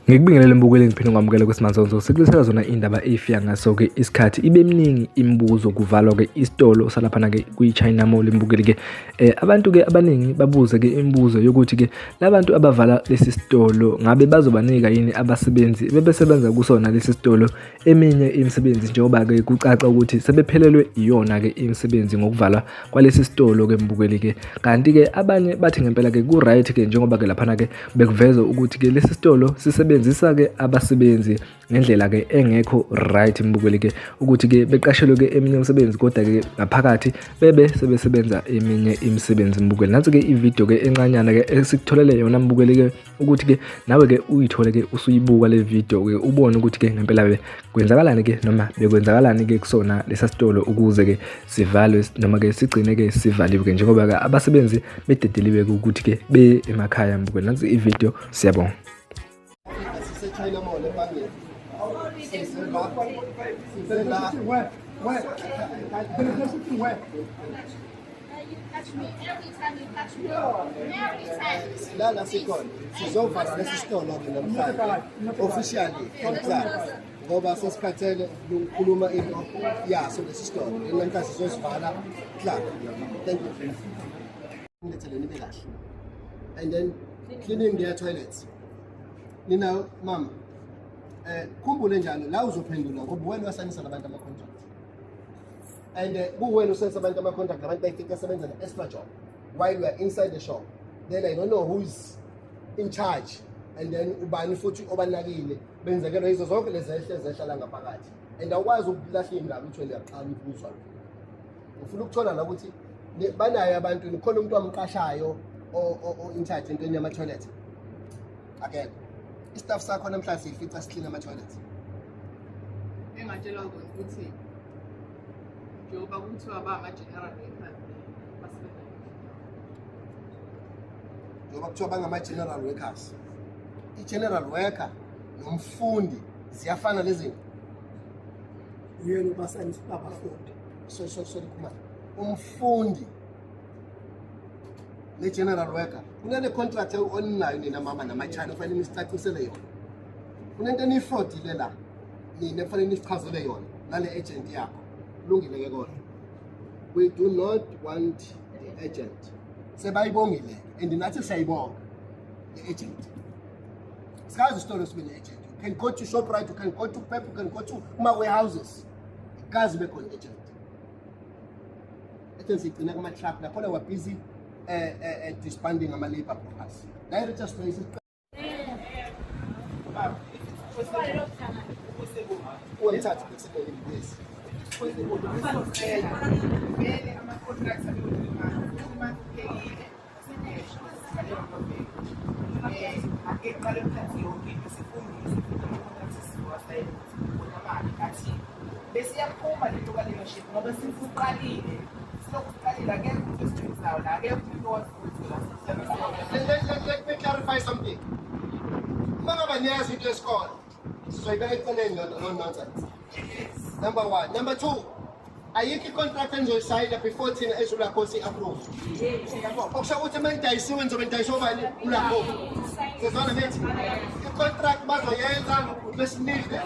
Ngikubingelele mbukeli ngiphinde ngamukela kwesimanje sekulisela zona indaba efika ngaso ke isikhathi ibe miningi imibuzo kuvalwa ke isitolo salaphana ke kwi-China Mall imbukeli ke abantu ke abaningi babuze ke imibuzo yokuthi ke labantu abavala lesi sitolo ngabe bazobanika yini abasebenzi bebesebenza kusona lesi sitolo eminye imisebenzi njengoba ke kucaca ukuthi sebephelelwe iyona ke imisebenzi ngokuvalwa kwalesi sitolo ke mbukeli ke kanti ke abanye bathi ngempela ke ku right ke njengoba ke laphana ke bekuveza ukuthi ke lesi sitolo sisebenzisa ke abasebenzi ngendlela ke engekho right mbukeli ke ukuthi ke beqashelwe ke eminye imisebenzi kodwa ke ngaphakathi bebe sebesebenza eminye imisebenzi mbukeli. Nansi ke ivideo ke encanyana ke esikutholele yona mbukeli ke ukuthi ke nawe ke uyithole ke usuyibuka le video ke ubone ukuthi ke ngempela be kwenzakalani ke noma bekwenzakalani ke kusona lesa sitolo ukuze ke sivalwe noma ke sigcine ke sivaliwe ke njengoba ke abasebenzi bededeliwe ukuthi ke be emakhaya mbukeli. Nansi ivideo siyabonga. China Mall ebangeni. Silala sikhona sizovala lesi sitolo ke namhlanje officially contract ngoba sesikhathele ukukhuluma into yaso lesi sitolo namhlanje sizosivala club. Thank you. Ngitheleni be kahle. And then cleaning their toilets. Nina mama khumbule njalo la uzophendula ngoba wena wasanisa nabantu ama contract and kuwena usenza abantu ama contract abantu bayifika sebenza na extra job while we are inside the shop, then I don't know who's in charge and then ubani futhi obanakile benzekelwe izo zonke lezi ehlala ngaphakathi and awukwazi ukulahla indaba uthi uyaqala ukuzwa ufuna ukuthola la ukuthi banayo abantu nikhona umuntu wamqashayo o in charge entweni yama toilet again. Staff sakho namhlanje sifica clean ama toilets. Engatshela ukuthi njengoba kuthiwa ba ama general workers basebenza. Njengoba kuthiwa bangama general workers. I-general worker nomfundi ziyafana lezi zinto. Yena basanisa abafundi. So kuma. Umfundi le general worker kunale contract onayo nina mama namachina kufanele nisicacisele yona. Kunento enifodile la nina kufanele nisichazele yona nale agent yakho kulungile ke kodwa we do not want the agent sebayibongile and nathi siyayibonga the agent sikazi isitolo sibe ne agent. You can go to Shoprite, you can go to Pep, you can go to warehouses kazi be khona agent sigcina kuma truck lapho wa busy disbanding ama labor brokers. Director space Uwathatha flexibility this. Let me clarify something. So you better tell them no nonsense. Number one. Number two, ayikho contract enjoyisayina before thina ezula khosi approve. Okusho ukuthi mengidayisiwe ngizobe ngidayiswa bani ulapho. Sizona methi i-contract bazoyenza besinike.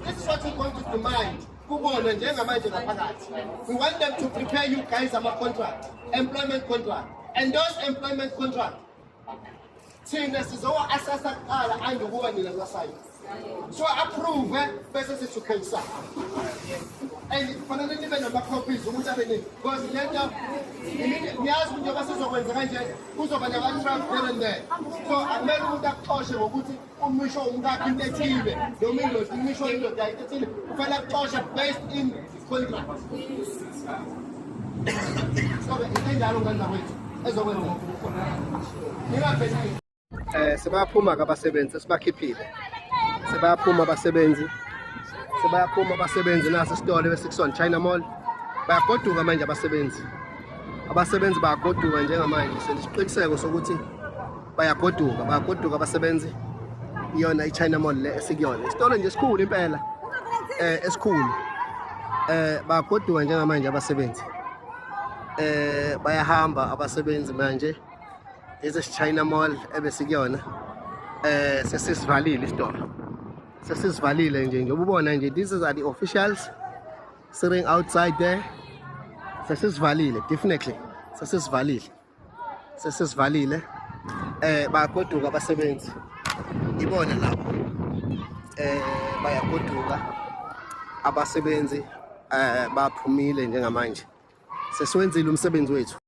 This is what we want to demand. Kubona njengamanje ngaphakathi. We want them to prepare you guys ama contract, employment contract. And those employment contract thina sizowa assessa kuqala angikuwa nina kwasayi. So approve bese sisukhayisa. And fanele nibe nama copies ukuthi abene because lento niyazi njengoba sizokwenza kanje kuzoba nama trap here and there. So akumele umuntu akuxoshe ngokuthi umisho umkakhe into ethile noma indoda umisho indoda ethile kufanele akuxoshe based in contract. So injalo ngandla kwethu ezokwenza ningaphethe sebaphuma kabasebenzi sibakhiphile. Sebayaphuma abasebenzi naso isitolo esikusona China Mall bayagoduka manje abasebenzi bayagoduka njengamanje senisiqiniseko sokuthi bayagoduka abasebenzi iyona i-China Mall le esikuyona. Isitolo nje esikhulu impela. Esikhulu. Bagoduka njengamanje abasebenzi. Bayahamba abasebenzi manje. Lesi China Mall ebesikuyona. Sesisivalile isitolo. Sesisivalile nje ubona nje these are the officials sitting outside there. Sesisivalile definitely. Sesisivalile. Bayagoduka abasebenzi. Ibona lapho. Bayagoduka abasebenzi baphumile njengamanje. Sesiwenzile umsebenzi wethu.